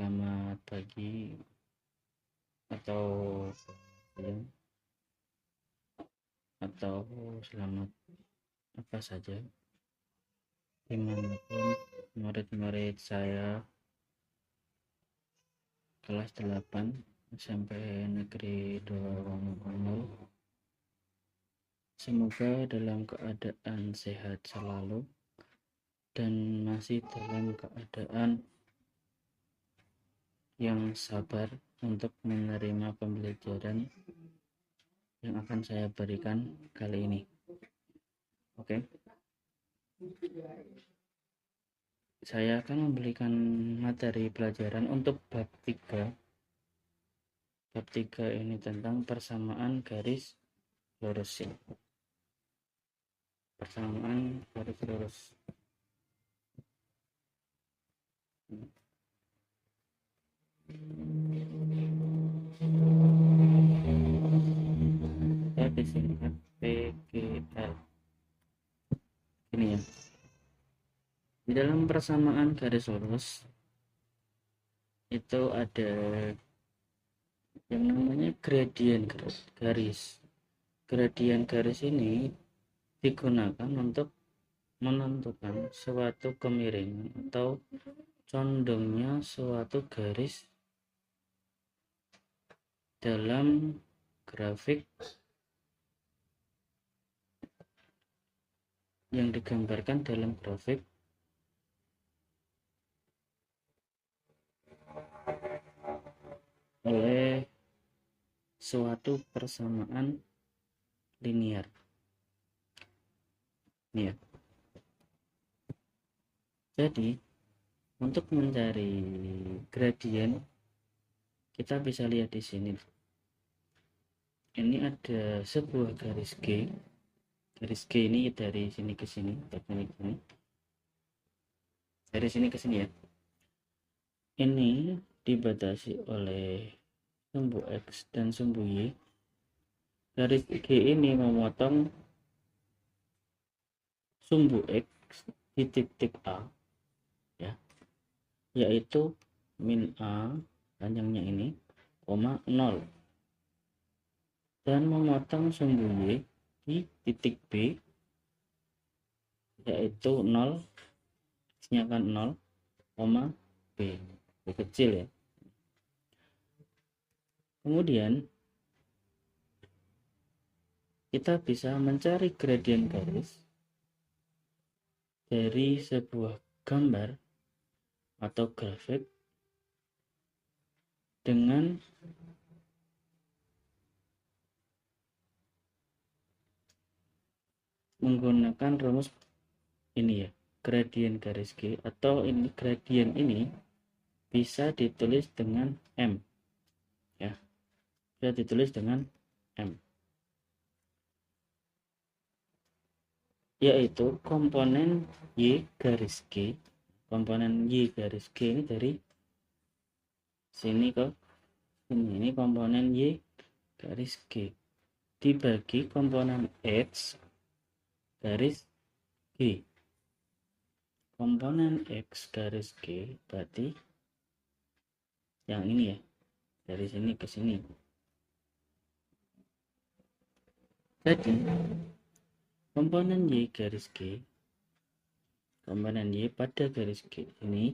selamat pagi atau siang atau selamat apa saja dimanapun murid-murid saya kelas 8 SMP Negeri 2 semoga dalam keadaan sehat selalu dan masih dalam keadaan yang sabar untuk menerima pembelajaran yang akan saya berikan kali ini. Oke. Saya akan memberikan materi pelajaran untuk bab 3. Bab 3 ini tentang persamaan garis lurus. Persamaan garis lurus. Saya disingkat PGL. Ini ya. Di dalam persamaan garis lurus itu ada yang namanya gradien garis. Gradien garis ini digunakan untuk menentukan suatu kemiringan atau condongnya suatu garis dalam grafik yang digambarkan dalam grafik oleh suatu persamaan linear. Ini ya. Jadi untuk mencari gradien kita bisa lihat di sini. Ini ada sebuah garis G. Garis G ini dari sini ke sini, dari sini ke sini ya. Ini dibatasi oleh sumbu X dan sumbu Y. Garis G ini memotong sumbu X di titik A ya, yaitu min A panjangnya ini, 0, dan memotong sumbu Y di titik B yaitu 0, x-nya kan 0, B. B kecil ya. Kemudian kita bisa mencari gradien garis dari sebuah gambar atau grafik dengan menggunakan rumus ini ya, gradien garis G, atau ini gradien ini bisa ditulis dengan M ya, bisa ditulis dengan M, yaitu komponen Y garis G. Komponen Y garis G ini dari sini ke sini, ini komponen Y garis G dibagi komponen X garis G. Komponen X garis G berarti yang ini ya, dari sini ke sini. Jadi komponen Y garis G, komponen Y pada garis G ini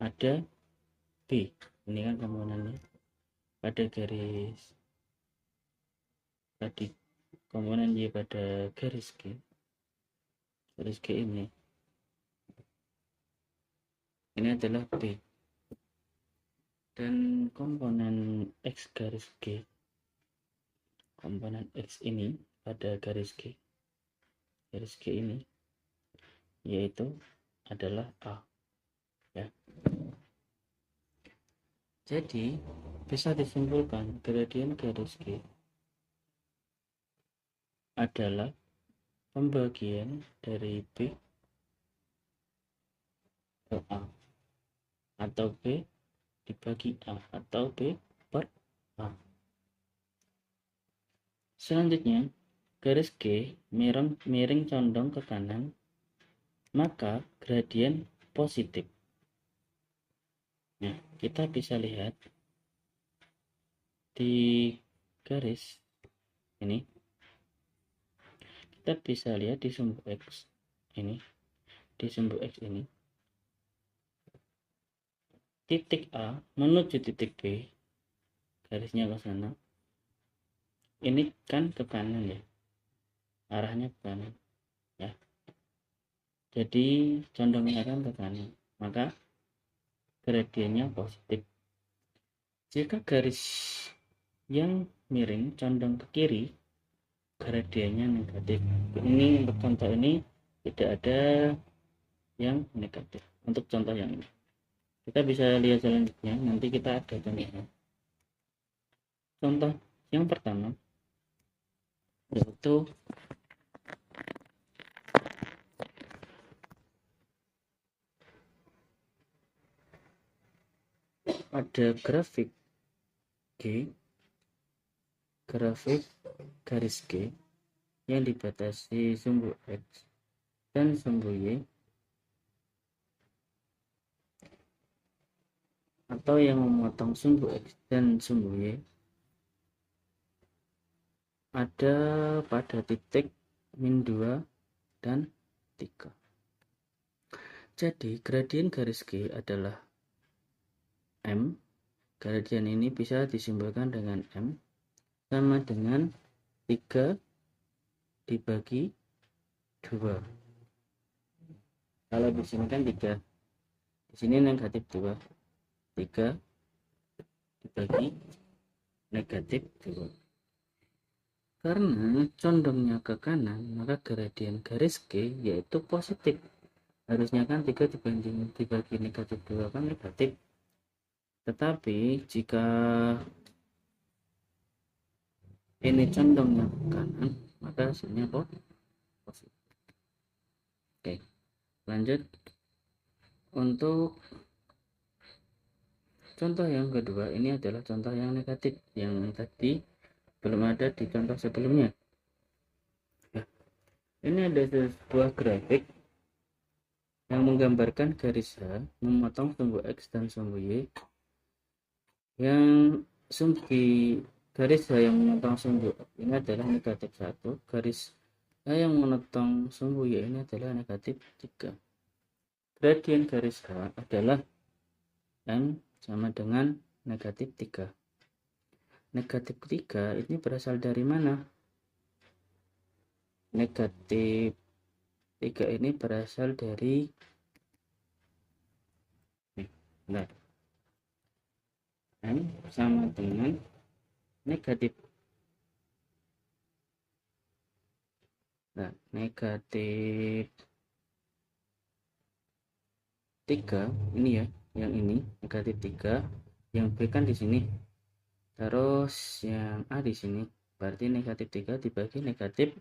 ada B. Ini kan komponennya pada garis tadi, komponen Y pada garis G ini adalah B, dan komponen X garis G, komponen X ini pada garis G ini yaitu adalah A ya. Jadi bisa disimpulkan gradien garis G adalah pembagian dari B ke A, atau B dibagi A, atau B per A. Selanjutnya, garis G miring condong ke kanan, maka gradien positif. Nah, kita bisa lihat di garis ini, kita bisa lihat di sumbu X ini, di sumbu X ini, titik A menuju titik B, garisnya ke sana, ini kan ke kanan ya, arahnya ke kanan ya, jadi condongnya kan ke kanan, maka gradiennya positif. Jika garis yang miring condong ke kiri, gradiennya negatif. Ini untuk contoh ini tidak ada yang negatif. Untuk contoh yang ini, kita bisa lihat selanjutnya, nanti kita ada contohnya. Contoh yang pertama yaitu ada grafik G, grafik garis G yang dibatasi sumbu X dan sumbu Y, atau yang memotong sumbu X dan sumbu Y ada pada titik min 2 dan 3. Jadi gradien garis G adalah M. Gradien ini bisa disimbolkan dengan M sama dengan 3 dibagi 2. Kalau di sini kan 3, di sini negatif 2. 3 dibagi negatif 2. Karena condongnya ke kanan, maka gradien garis G yaitu positif. Harusnya kan 3 dibagi negatif 2 kan negatif. Tetapi jika ini condongnya ke kanan, maka hasilnya positif. Oke, lanjut. Untuk contoh yang kedua, ini adalah contoh yang negatif, yang tadi belum ada di contoh sebelumnya. Nah, ini ada sebuah grafik yang menggambarkan garis H memotong sumbu X dan sumbu Y, yang garis H yang memotong sumbu X ini adalah negatif 1, garis H yang memotong sumbu Y ini adalah negatif 3. Gradien garis H adalah M sama dengan negatif 3. Negatif 3 ini berasal dari mana? Negatif 3 ini berasal dari nah, M sama dengan negatif. Nah, negatif 3 ini ya, yang ini negatif 3, yang B kan di sini, terus yang A di sini, berarti negatif 3 dibagi negatif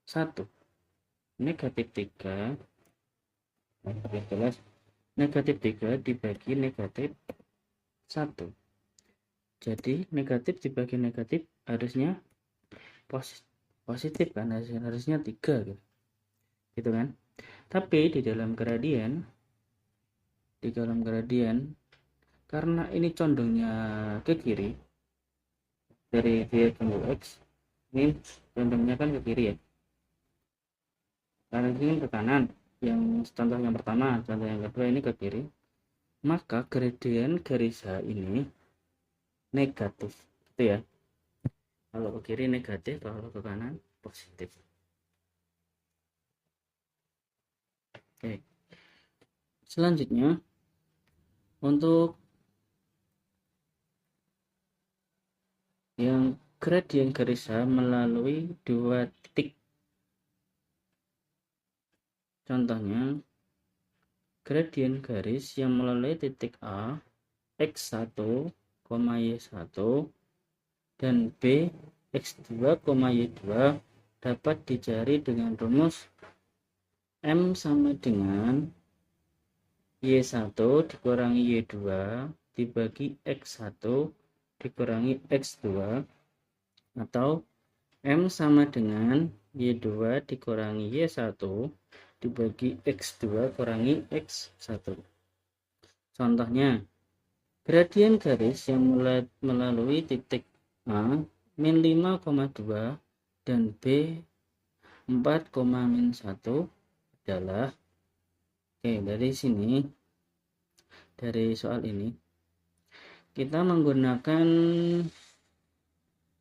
1. Negatif 3 jelas, negatif 3 dibagi negatif 1, jadi negatif dibagi negatif harusnya positif kan, harusnya 3 gitu kan. Tapi di dalam gradien karena ini condongnya ke kiri, dari dia sumbu X ini condongnya kan ke kiri ya, karena ini ke kanan, yang contoh yang pertama, contoh yang kedua ini ke kiri, maka gradien garis H ini negatif gitu ya. Kalau ke kiri negatif, kalau ke kanan positif. Oke, selanjutnya untuk yang gradien garis H melalui 2 titik, contohnya gradien garis yang melalui titik A X1, Y1 dan B X2, Y2 dapat dicari dengan rumus M sama dengan Y1 dikurangi Y2 dibagi X1 dikurangi X2, atau M sama dengan Y2 dikurangi Y1 dibagi X2 kurangi X1. Contohnya, Gradien garis yang melalui titik A min 5,2 dan B 4,-1 adalah, dari sini, dari soal ini kita menggunakan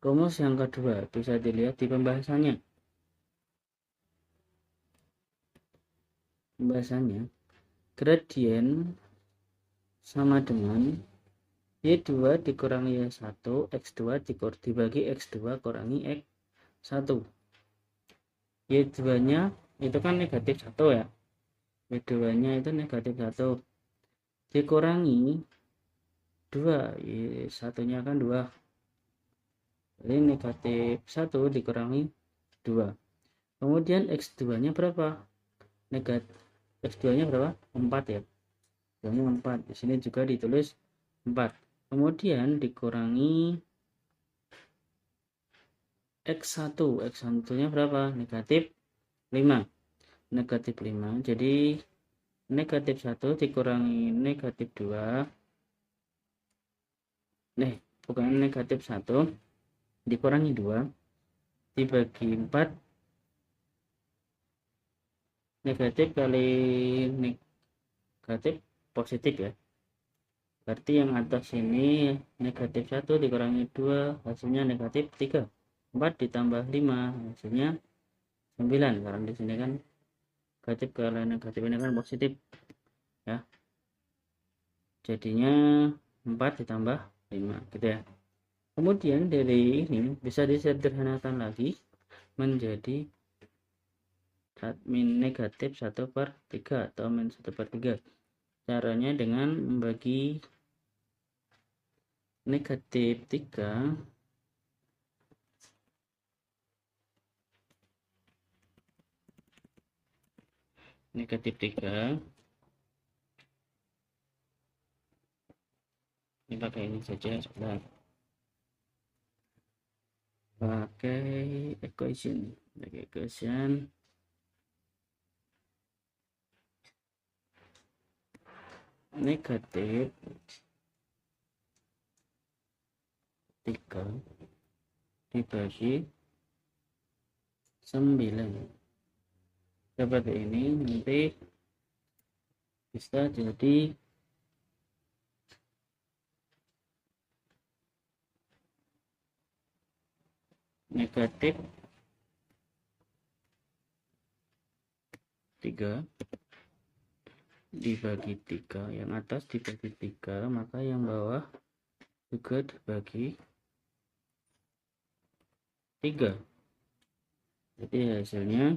rumus yang kedua, bisa dilihat di pembahasannya. Gradien sama dengan Y2 dikurangi Y1 X2 dibagi X2 kurangi X1. Y2 nya itu kan negatif 1 ya, Y2 nya itu negatif 1 dikurangi 2, Y1 nya kan 2, jadi negatif 1 dikurangi 2. Kemudian X2 nya berapa? X2 nya berapa? 4 ya, X2 nya 4, di sini juga ditulis 4. Kemudian dikurangi X1 nya berapa? Negatif 5. Jadi negatif 1 dikurangi negatif 2, bukan negatif 1 dikurangi 2 dibagi 4, negatif kali negatif positif ya, berarti yang atas ini negatif 1 dikurangi 2 hasilnya negatif 3. 4 ditambah 5 hasilnya 9, karena di sini kan negatif kalau negatif ini kan positif ya, jadinya 4 ditambah 5 gitu ya. Kemudian dari ini bisa disederhanakan lagi menjadi min negatif 1/3 atau min 1/3. Caranya dengan membagi negatif 3 ini pakai ini saja, sudah pakai equation negatif 3 dibagi 9 seperti ini, nanti bisa jadi negatif 3 dibagi 3, yang atas dibagi 3, maka yang bawah juga dibagi 3. Jadi hasilnya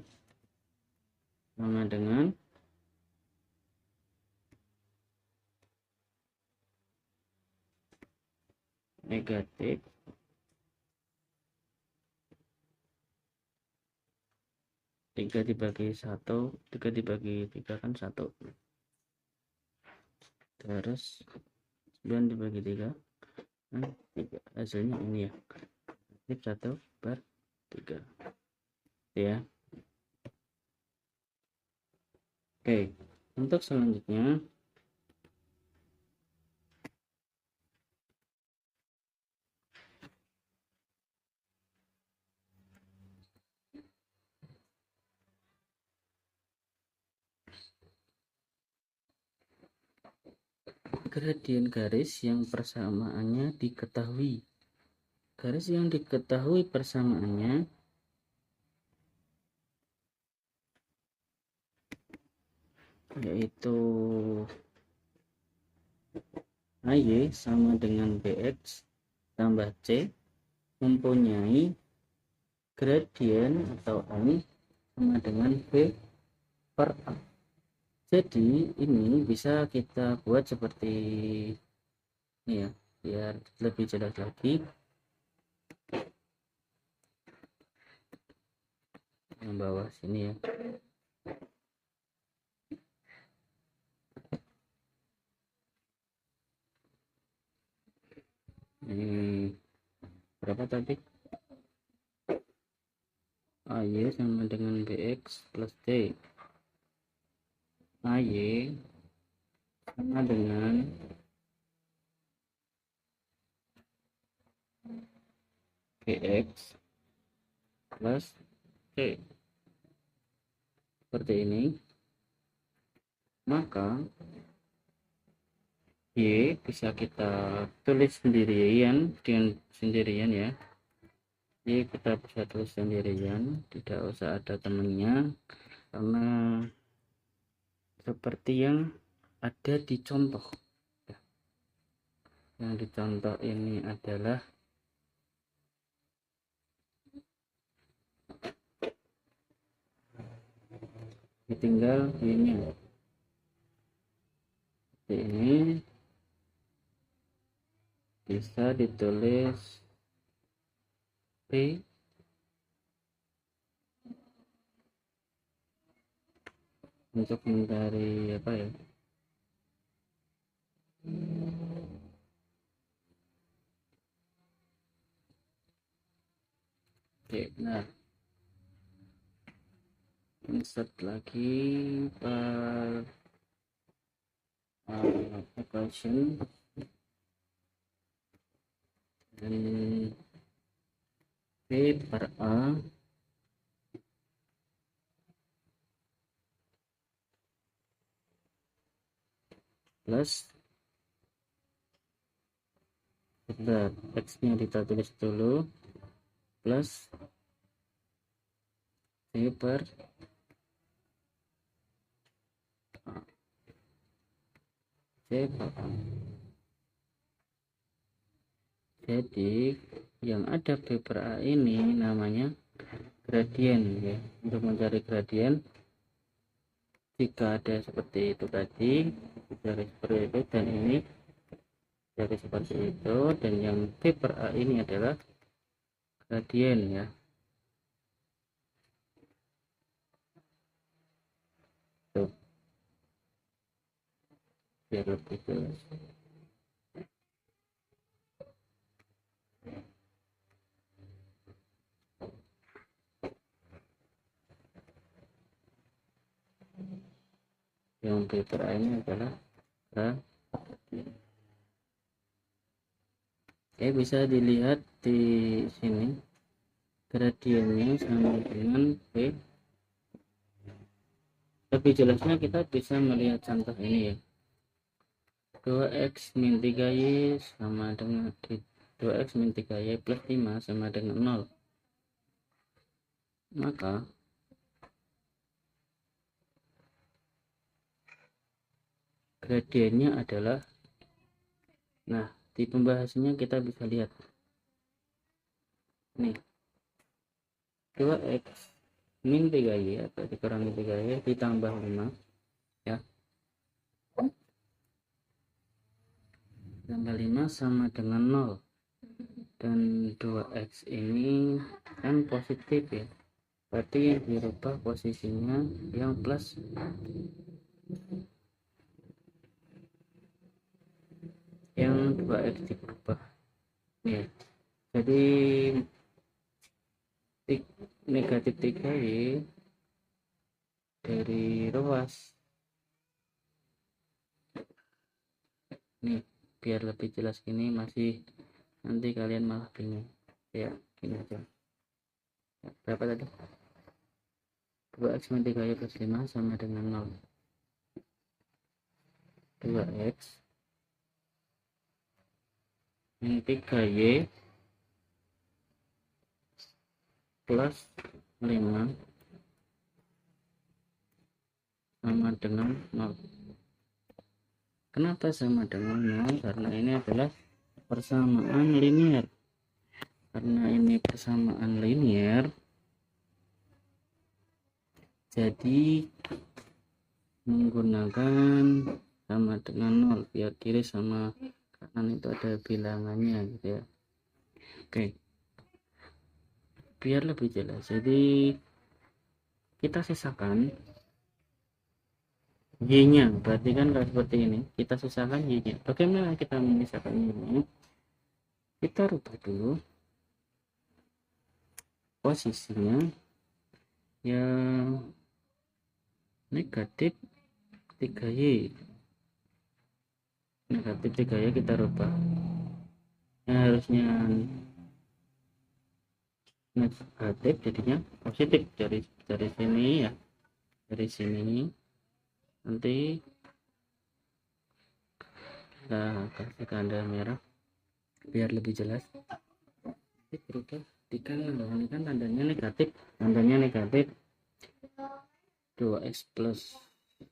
sama dengan negatif 3 dibagi 1, 3 dibagi 3 kan 1, terus 9 dibagi 3 kan 3, hasilnya ini ya, negatif 1/3 ya. Oke, untuk selanjutnya gradien garis yang persamaannya diketahui. Garis yang diketahui persamaannya yaitu AY sama dengan BX tambah C mempunyai gradien atau M sama dengan B per A. Jadi ini bisa kita buat seperti ini ya, biar lebih jelas lagi. Yang bawah sini ya, ini berapa tadi? AY sama dengan BX plus D. AY sama dengan Bx plus C seperti ini, maka Y bisa kita tulis sendirian ya. Y kita bisa tulis sendirian, tidak usah ada temennya, karena seperti yang ada di contoh. Yang di contoh ini adalah tinggal ini seperti ini, bisa ditulis P untuk mencari apa ya, oke. Nah, insert lagi per equation dan P per A plus, sebentar, X nya kita tulis dulu, plus C per A. C per A. Jadi yang ada B per A ini namanya gradien ya. Untuk mencari gradien, jika ada seperti itu tadi, dari seperti itu, dan ini dari seperti itu, dan yang B per A ini adalah gradien ya. Tuh, biar lebih jelas. Yang B per A ini adalah gradien. Oke, bisa dilihat di sini gradiennya sama dengan B. Lebih jelasnya kita bisa melihat contoh ini ya. 2x min 3y sama dengan 2x min 3y plus 5 sama dengan 0. Maka gradiennya adalah, nah di pembahasannya kita bisa lihat nih, 2x min 3y atau dikurangi 3y ditambah 5 ya, tambah 5 sama dengan 0, dan 2x ini kan positif ya, berarti yang dirubah posisinya yang plus, yang 2x diubah ya. Jadi negatif 3y dari ruas nih, biar lebih jelas gini, masih nanti kalian malah bingung ya, gini aja ya, berapa tadi, 2x min 3y plus 5 sama dengan 0. 2x min 3y plus 5 sama dengan 0. Kenapa sama dengan 0? Karena ini adalah persamaan linier. Karena ini persamaan linier, jadi menggunakan sama dengan 0, biar kiri sama kanan itu ada bilangannya gitu ya. Oke, biar lebih jelas, jadi kita sisakan y-nya, berarti kan kalau seperti ini kita sisakan y-nya. Bagaimana kita memisahkan y-nya? Kita rubah dulu posisinya yang negatif 3y, negatif 3y kita rubah, harusnya negatif jadinya positif. Dari sini ya, dari sini nanti kita kasih tanda merah biar lebih jelas. Berubah di kanan, ini kan tandanya negatif, 2x plus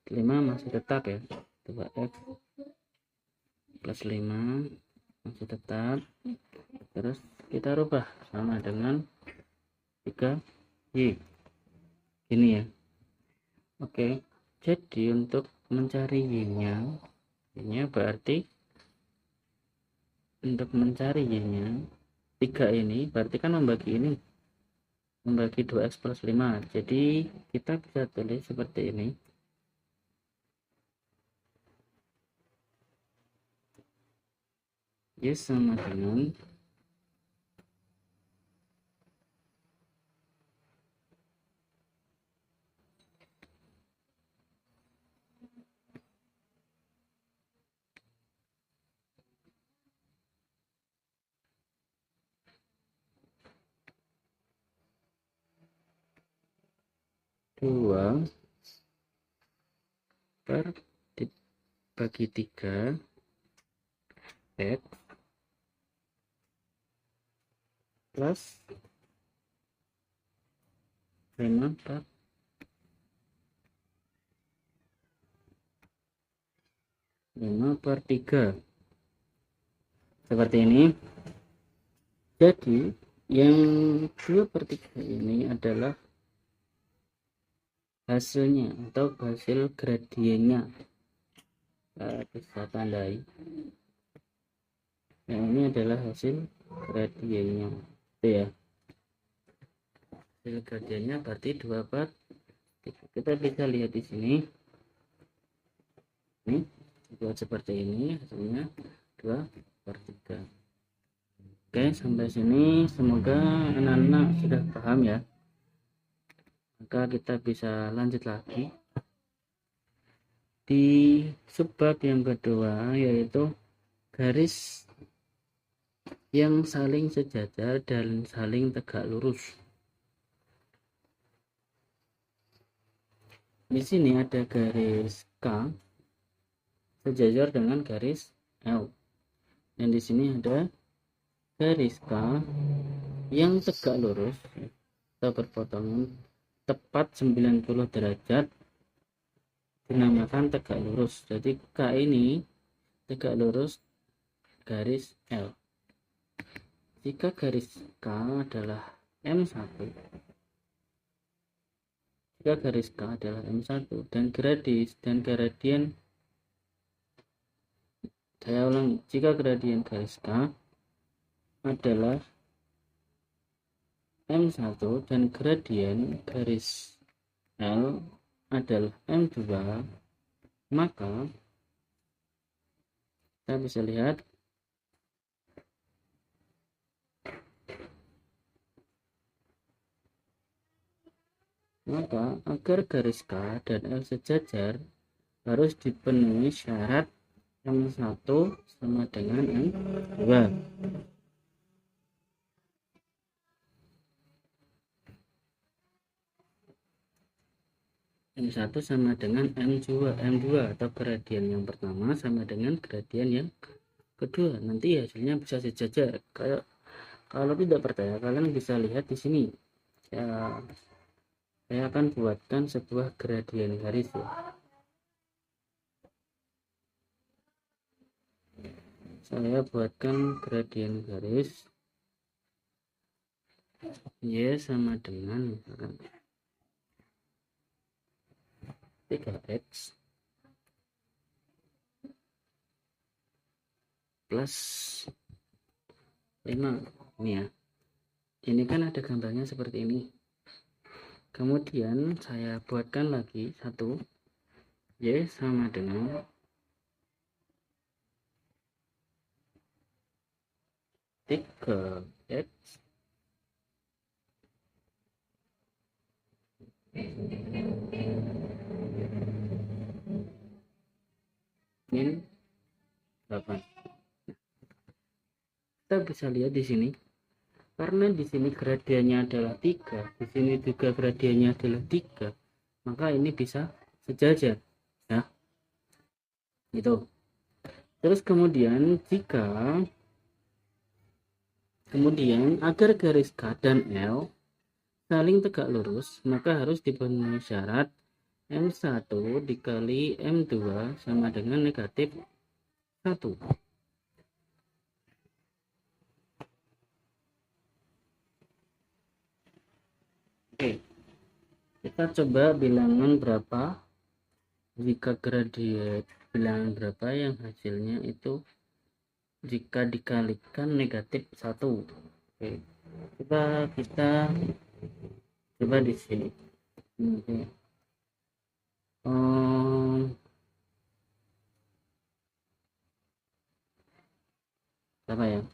5 masih tetap ya, 2x plus 5 masih tetap. Terus kita rubah sama dengan 3y ini ya. Oke, jadi untuk mencari y-nya, berarti untuk mencari y-nya 3 ini berarti kan membagi 2x plus 5, jadi kita bisa tulis seperti ini. Y sama dengan 2 per dibagi 3 x plus 5 per 3 seperti ini. Jadi yang 2 per 3 ini adalah hasilnya atau hasil gradiennya. Bisa tandai, yang ini adalah hasil gradiennya itu ya. Hasil gradiennya berarti 2 per 3. Kita bisa lihat di sini ini buat seperti ini, hasilnya 2 per 3. Oke, sampai sini semoga anak-anak sudah paham ya. Maka kita bisa lanjut lagi di subbab yang kedua, yaitu garis yang saling sejajar dan saling tegak lurus. Di sini ada garis K sejajar dengan garis L, dan di sini ada garis K yang tegak lurus atau berpotongan tepat 90 derajat dinamakan tegak lurus. Jadi K ini tegak lurus garis L. Jika garis K adalah M1, dan gradien, saya ulang, jika gradien garis K adalah M1 dan gradien garis L adalah M2, maka kita bisa lihat agar garis K dan L sejajar harus dipenuhi syarat M1 sama dengan M2. M1 sama dengan M2 atau gradien yang pertama sama dengan gradien yang kedua. Nanti hasilnya bisa sejajar. Kalau tidak percaya, kalian bisa lihat di sini. Saya akan buatkan sebuah gradien garis ya. Saya buatkan gradien garis Y sama dengan misalkan 3x plus 5 ini ya. Ini kan ada gambarnya seperti ini. Kemudian saya buatkan lagi satu, Y sama dengan 3x min 8. Kita bisa lihat di sini Karena di sini gradiennya adalah 3, di sini juga gradiennya adalah 3, maka ini bisa sejajar ya. Itu. Terus kemudian agar garis K dan L saling tegak lurus, maka harus dipenuhi syarat M1 dikali M2 sama dengan negatif 1. Oke, kita coba bilangan berapa jika gradien bilangan berapa yang hasilnya itu jika dikalikan negatif 1. Oke, kita coba di sini. Oke. Apa ya?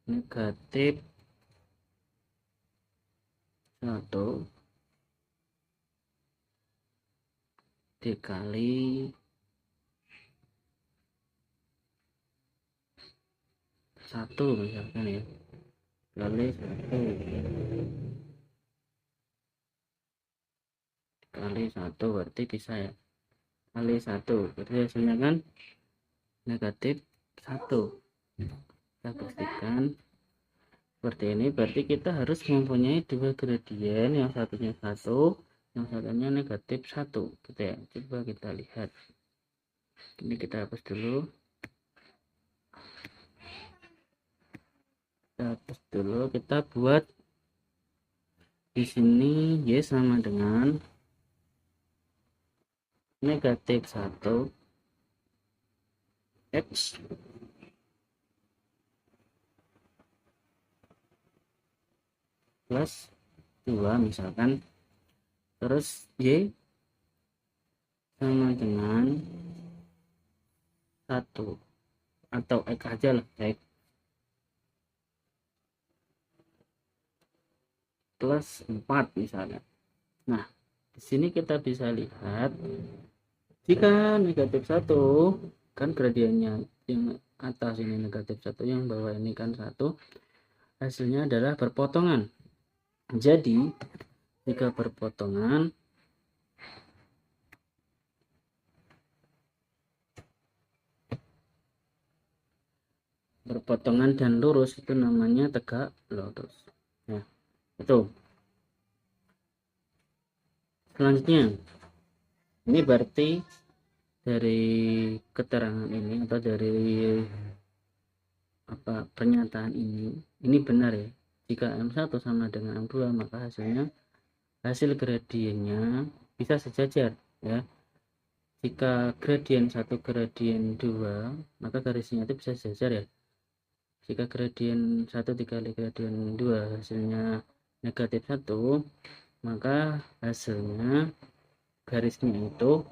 Negatif 1 dikali 1 misalkan ya, kali 1 berarti bisa ya, kali 1 berarti hasilnya kan negatif 1. Kita pastikan seperti ini, berarti kita harus mempunyai dua gradien, yang satunya 1, yang satunya negatif 1 gitu ya. Coba kita lihat, ini kita hapus dulu, kita buat di sini Y sama dengan negatif 1 X plus 2 misalkan, terus Y sama dengan 1 atau X aja lah, X plus 4 misalnya. Nah, di sini kita bisa lihat jika negatif 1 kan gradiennya yang atas ini negatif 1, yang bawah ini kan 1, hasilnya adalah berpotongan. Jadi jika berpotongan dan lurus itu namanya tegak lurus ya. Itu selanjutnya, ini berarti dari keterangan ini atau dari pernyataan ini benar ya, jika M1 sama dengan M2 maka hasil gradiennya bisa sejajar ya. Jika gradien 1 gradien 2 maka garisnya itu bisa sejajar ya. Jika gradien 1 dikali gradien 2 hasilnya negatif 1, maka hasilnya garisnya itu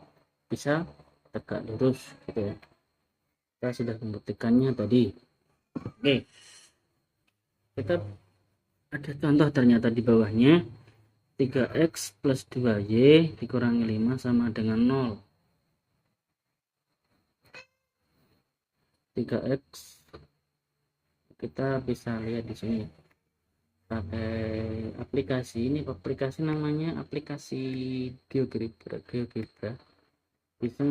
bisa tegak lurus gitu ya. Kita sudah membuktikannya tadi. Oke, kita ada contoh ternyata di bawahnya. 3x plus 2y dikurangi 5 sama dengan 0. 3x kita bisa lihat di sini pakai aplikasi ini, namanya aplikasi GeoGebra. Bisa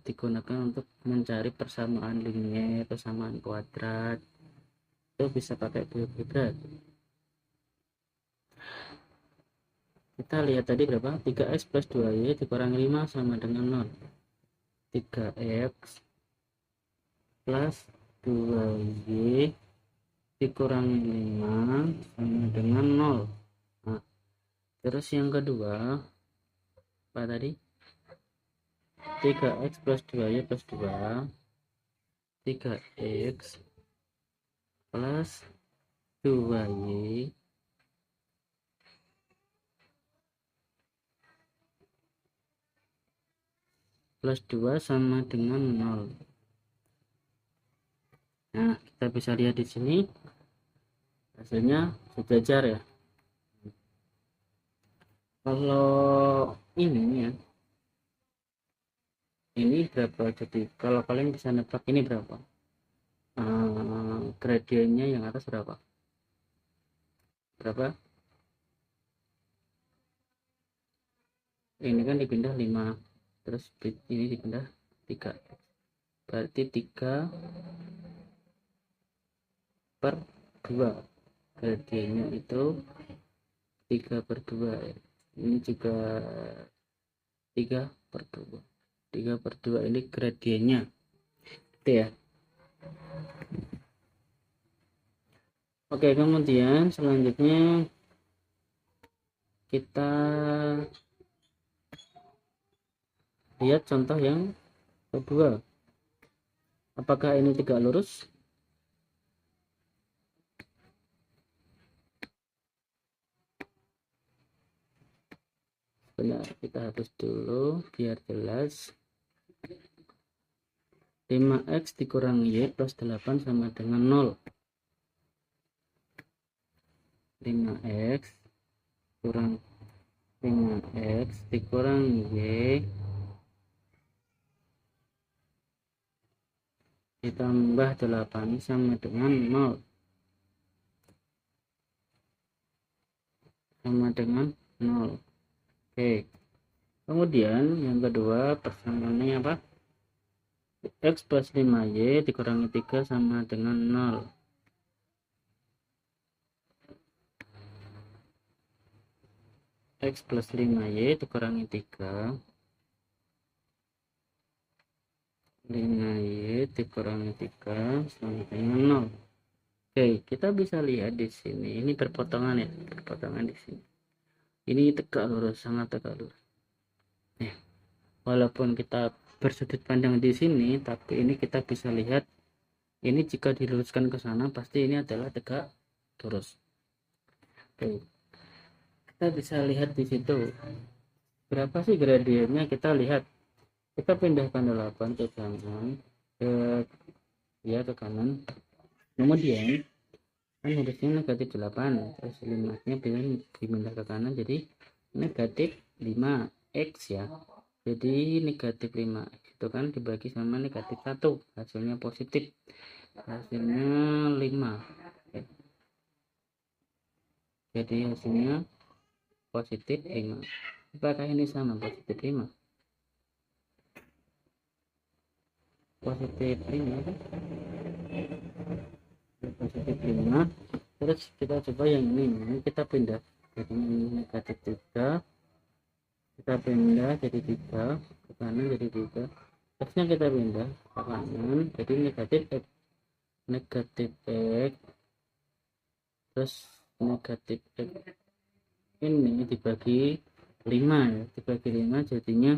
digunakan untuk mencari persamaan linier, persamaan kuadrat, itu bisa pakai GeoGebra. Kita lihat tadi berapa, 3x plus 2y dikurangi 5 sama dengan 0. 3x plus 2y dikurangi 5 sama dengan 0. Nah, terus yang kedua apa tadi, 3x plus 2y plus 2, 3x plus 2y plus 2 sama dengan 0. Nah, kita bisa lihat di sini hasilnya sejajar ya. Kalau ini ya, ini berapa. Jadi kalau kalian bisa nebak ini berapa, gradiennya yang atas berapa, ini kan dipindah 5, terus ini dipindah 3, berarti 3 per 2, gradiennya itu 3 per 2 ya. Ini juga 3 per 2, 3 per 2 ini gradiennya gitu ya. Oke, kemudian selanjutnya kita lihat contoh yang kedua. Apakah ini tegak lurus? Benar, kita hapus dulu biar jelas. 5x dikurangi y plus 8 sama dengan 0. 5x kurang 5x dikurangi y ditambah 8 sama dengan 0, sama dengan 0. Oke, kemudian yang kedua persamaannya apa? X plus 5y dikurangi 3 sama dengan 0. X plus 5y dikurangi 3, 5y dikurangi 3 sama dengan 0. Oke, kita bisa lihat di sini ini perpotongan ya, perpotongan di sini. Ini tegak lurus, sangat tegak lurus. Walaupun kita bersudut pandang di sini, tapi ini kita bisa lihat ini jika diluruskan ke sana pasti ini adalah tegak lurus. Oke, kita bisa lihat di situ berapa sih gradiennya. Kita lihat, kita pindahkan 8 ke kanan, ke kanan, kemudian kan harusnya negatif 8, terus 5 nya dipindah ke kanan jadi negatif 5x ya. Jadi negatif 5x itu kan dibagi sama negatif 1, hasilnya positif, hasilnya 5. Jadi hasilnya positif 5. Apakah ini sama positif 5? Positif 5 kan? Positif 5. Terus kita coba yang ini kita pindah jadi negatif 3, kita pindah jadi 3 ke kanan, jadi 3, terusnya kita pindah ke kanan jadi negatif x, negatif x, terus negatif x ini dibagi 5 ya, dibagi 5 jadinya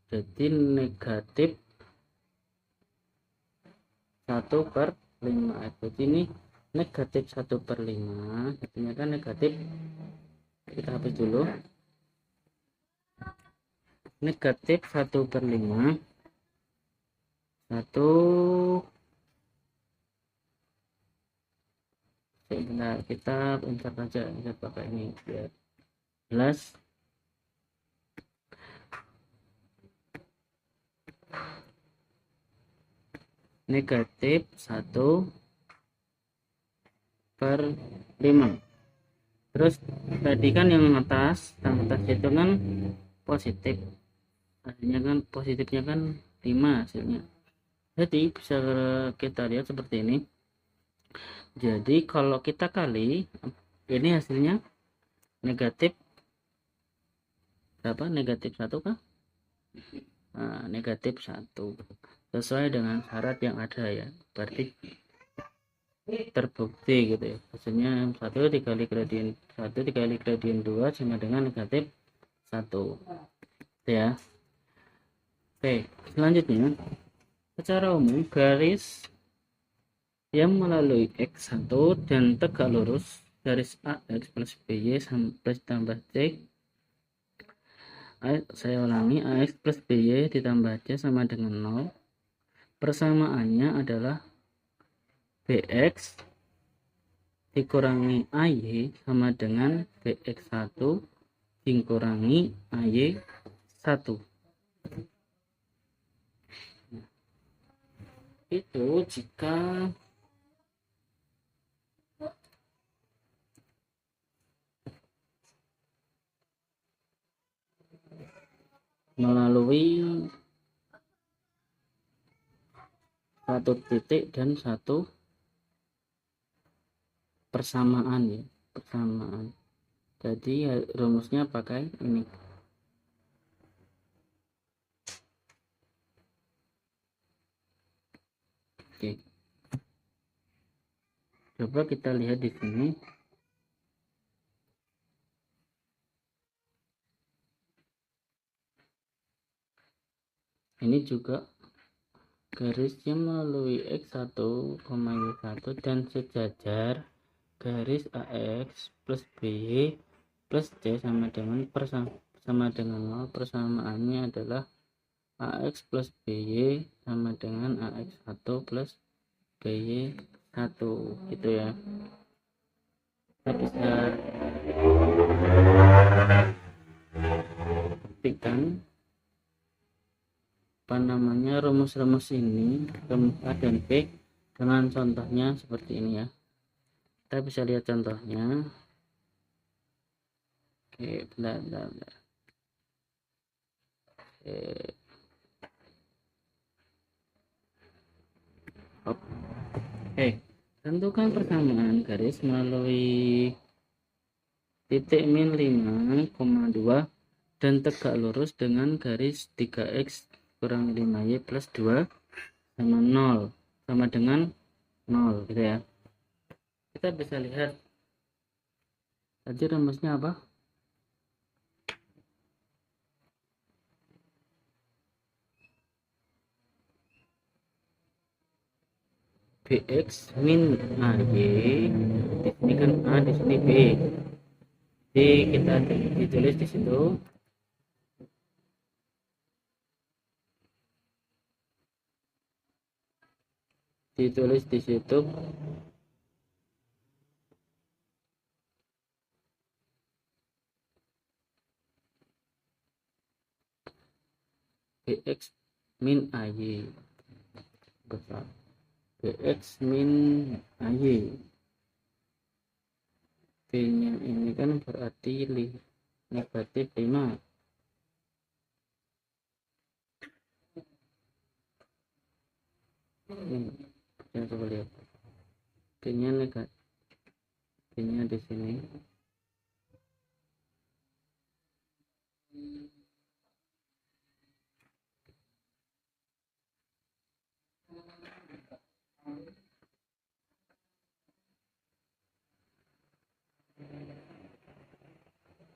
jadi negatif 1 per 5. Jadi ini negatif 1 per 5, jadinya kan negatif, kita hapus dulu, negatif 1 per 5, 1, sebentar kita insert aja, insert pakai ini biar jelas. Negatif 1 per 5. Terus tadi kan yang atas itu kan positif, hasilnya kan positifnya kan 5 hasilnya. Jadi bisa kita lihat seperti ini. Jadi kalau kita kali ini hasilnya negatif berapa? Negatif 1 kah? Nah, negatif 1 sesuai dengan syarat yang ada ya, berarti terbukti gitu ya. Hasilnya 1 dikali gradien 2 sama dengan negatif 1 ya. Oke, selanjutnya secara umum garis yang melalui x1 dan tegak lurus garis ax plus by sampai tambah c, saya ulangi, ax plus by ditambah c sama dengan 0. Persamaannya adalah bx dikurangi ay sama dengan bx1 dikurangi AY 1. Itu jika melalui satu titik dan satu persamaan ya, persamaan. Jadi rumusnya pakai ini. Oke. Coba kita lihat di sini. Ini juga garisnya melalui X1, Y1 dan sejajar garis AX plus BY plus C sama dengan 0. Persamaannya adalah AX plus BY sama dengan AX1 plus BY1 gitu ya. Kita bisa buktikan rumus-rumus ini, rumus A dan B dengan contohnya seperti ini ya. Kita bisa lihat contohnya. Oke, bentar. Oke, tentukan persamaan garis melalui titik min 5,2 dan tegak lurus dengan garis 3x kurang 5y plus 2 sama 0 sama dengan 0 gitu ya. Kita bisa lihat tadi rumusnya apa? Bx min AY, di sini kan A, di sini B. Jadi kita ditulis di situ Bx min AY besar, Bx min AY, B nya ini kan berarti negatif 5. Kita coba lihat B nya negatif, B nya di sini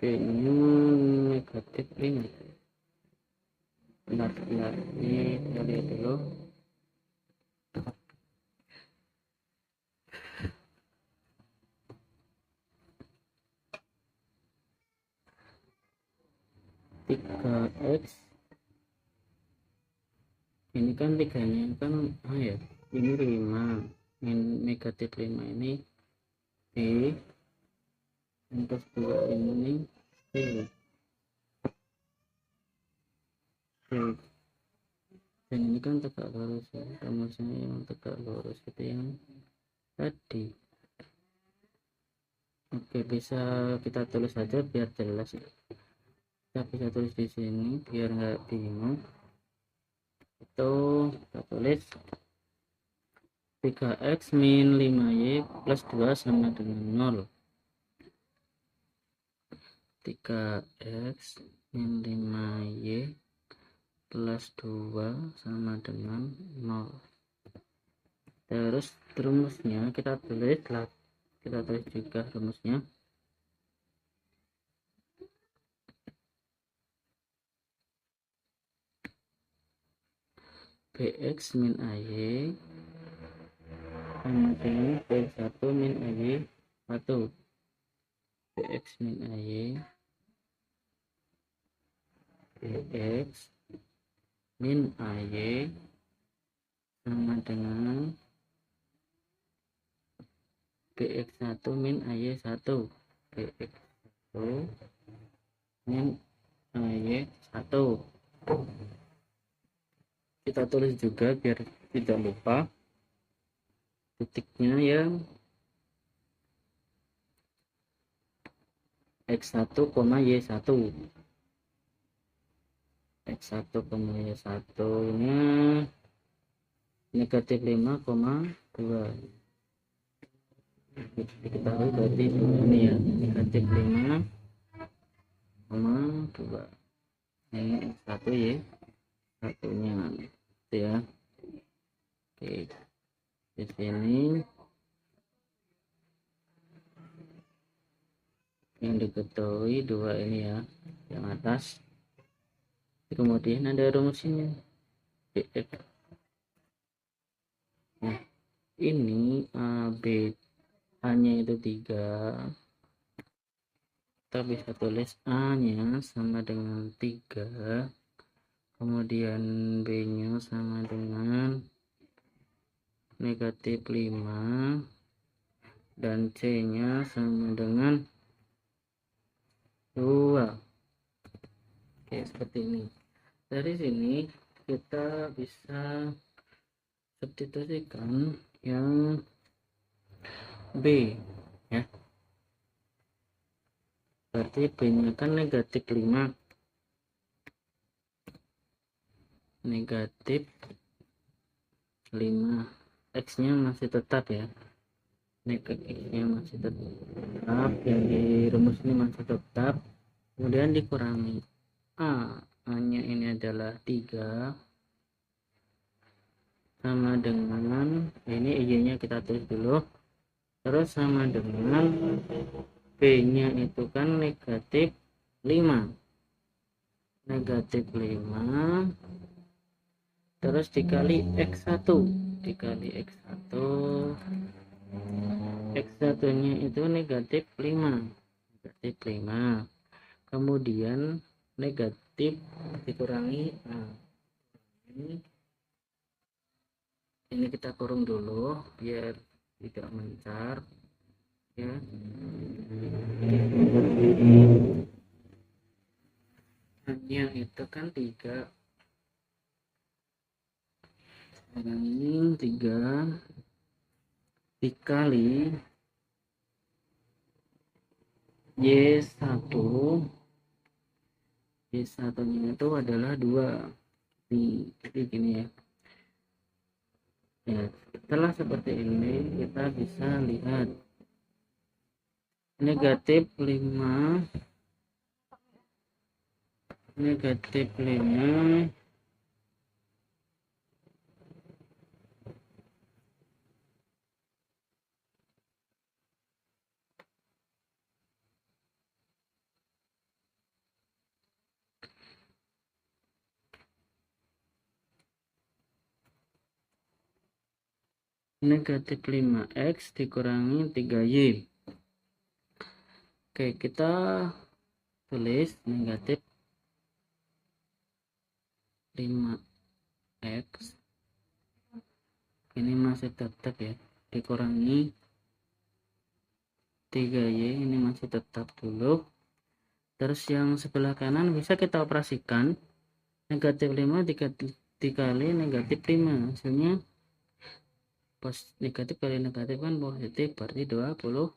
B nya negatif 5. Benar ini kita lihat dulu. X ini kan 3-nya kan ya, ini 5, negatif 5 ini B, yang plus 2 ini C. Dan ini kan tegak lurus ya, rumusnya yang tegak lurus itu yang tadi. Oke, bisa kita tulis saja biar jelas ya. Kita bisa tulis di sini biar nggak bingung. Itu kita tulis 3x min 5y plus 2 sama dengan 0. 3x min 5y plus 2 sama dengan 0. Terus rumusnya kita tulis juga rumusnya. Bx min AY sama dengan B1 min AY 1. Bx min AY, Bx min AY sama dengan Bx1 min AY 1. Bx1 ini Y1. Kita tulis juga biar tidak lupa titiknya yang X1, Y1. X1, Y1 nya negatif 5,2. Diketahui berarti ini ya, negatif 5,2. Ini X1 Y satunya itu ya. Oke, di sini yang diketahui dua ini ya, yang atas. Kemudian ada rumusnya dx. Nah, ini B hanya itu 3, kita bisa tulis A nya sama dengan 3, kemudian B nya sama dengan negatif 5, dan C nya sama dengan 2. Oke, seperti ini. Dari sini kita bisa substitusikan yang B ya, berarti B nya kan negatif 5, negatif 5, X nya masih tetap ya, negatif X nya masih tetap, yang di rumus ini masih tetap, kemudian dikurangi A nya ini adalah 3 sama dengan ini Y nya kita tulis dulu, terus sama dengan B nya itu kan negatif 5, negatif 5 terus dikali X1, dikali X1, X1 nya itu negatif 5, negatif 5, kemudian negatif dikurangi ini kita kurung dulu biar tidak mencar ya. Hanya itu kan 3, sekarang ini 3 dikali Y1, Y1 nya itu adalah 2 nih, jadi gini ya. Ya, setelah seperti ini kita bisa lihat negatif 5, negatif 5 negatif 5x dikurangi 3y. Oke, kita tulis negatif 5x ini masih tetap ya, dikurangi 3y ini masih tetap dulu. Terus yang sebelah kanan bisa kita operasikan, negatif 5 dikali negatif 5, hasilnya negatif kali negatif kan positif, berarti 25.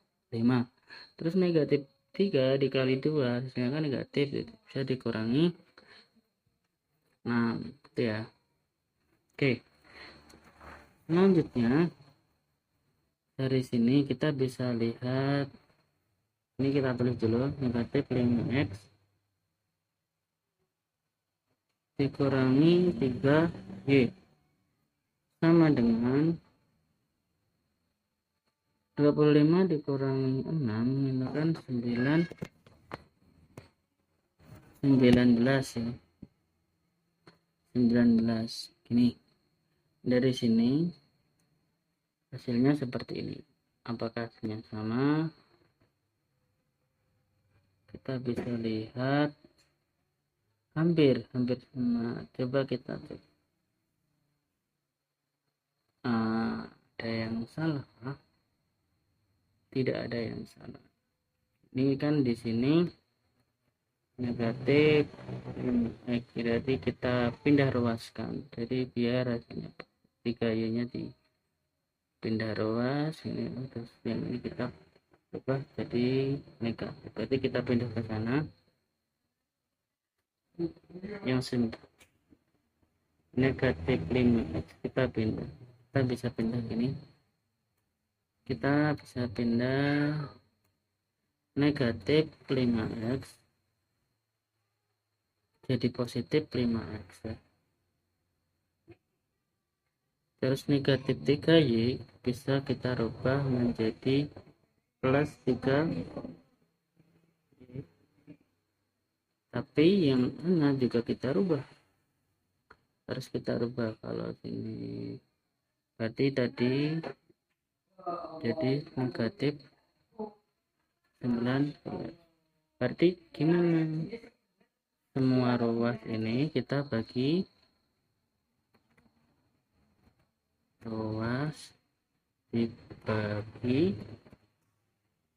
Terus negatif 3 dikali 2 hasilnya kan negatif, bisa dikurangi 6 gitu ya. Oke, selanjutnya dari sini kita bisa lihat, ini kita tulis dulu, negatif 5x dikurangi 3y sama dengan 25 dikurangi 6 itu kan 19 ya, 19. Gini, dari sini hasilnya seperti ini. Apakah hasilnya sama? Kita bisa lihat hampir sama. Coba kita cek. Ada yang salah? Tidak ada yang salah. Ini kan di sini negatif. Berarti kita pindah ruaskan, jadi biar hasilnya 3Y nya dipindah ruas ini, terus yang ini kita ubah jadi negatif, berarti kita pindah ke sana. Yang negatif 5x kita pindah, kita bisa pindah gini, kita bisa pindah negatif 5x jadi positif 5x ya. Terus negatif 3y bisa kita rubah menjadi plus 3, tapi yang mana juga kita rubah, harus kita rubah. Kalau sini berarti tadi jadi negatif 9, berarti gimana, semua ruas ini kita bagi ruas dibagi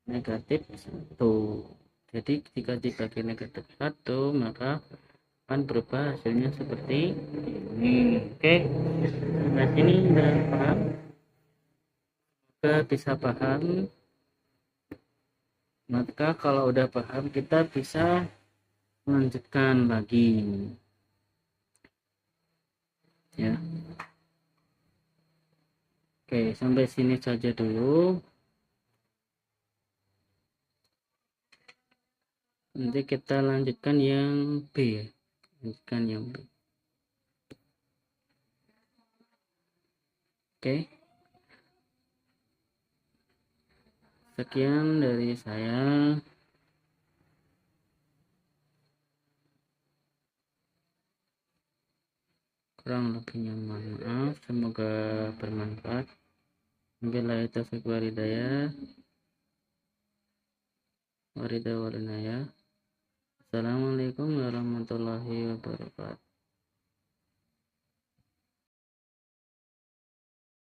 negatif 1, jadi jika dibagi negatif 1 maka akan berubah hasilnya seperti ini. Oke, sampai sini udah paham? Kita bisa paham, maka kalau udah paham kita bisa melanjutkan lagi ya. Oke, sampai sini saja dulu. Nanti kita lanjutkan yang B ya. Lanjutkan yang B. Oke. Sekian dari saya. Kurang lebihnya mohon maaf. Semoga bermanfaat. Wabillahi taufiq wal hidayah. Assalamualaikum warahmatullahi wabarakatuh.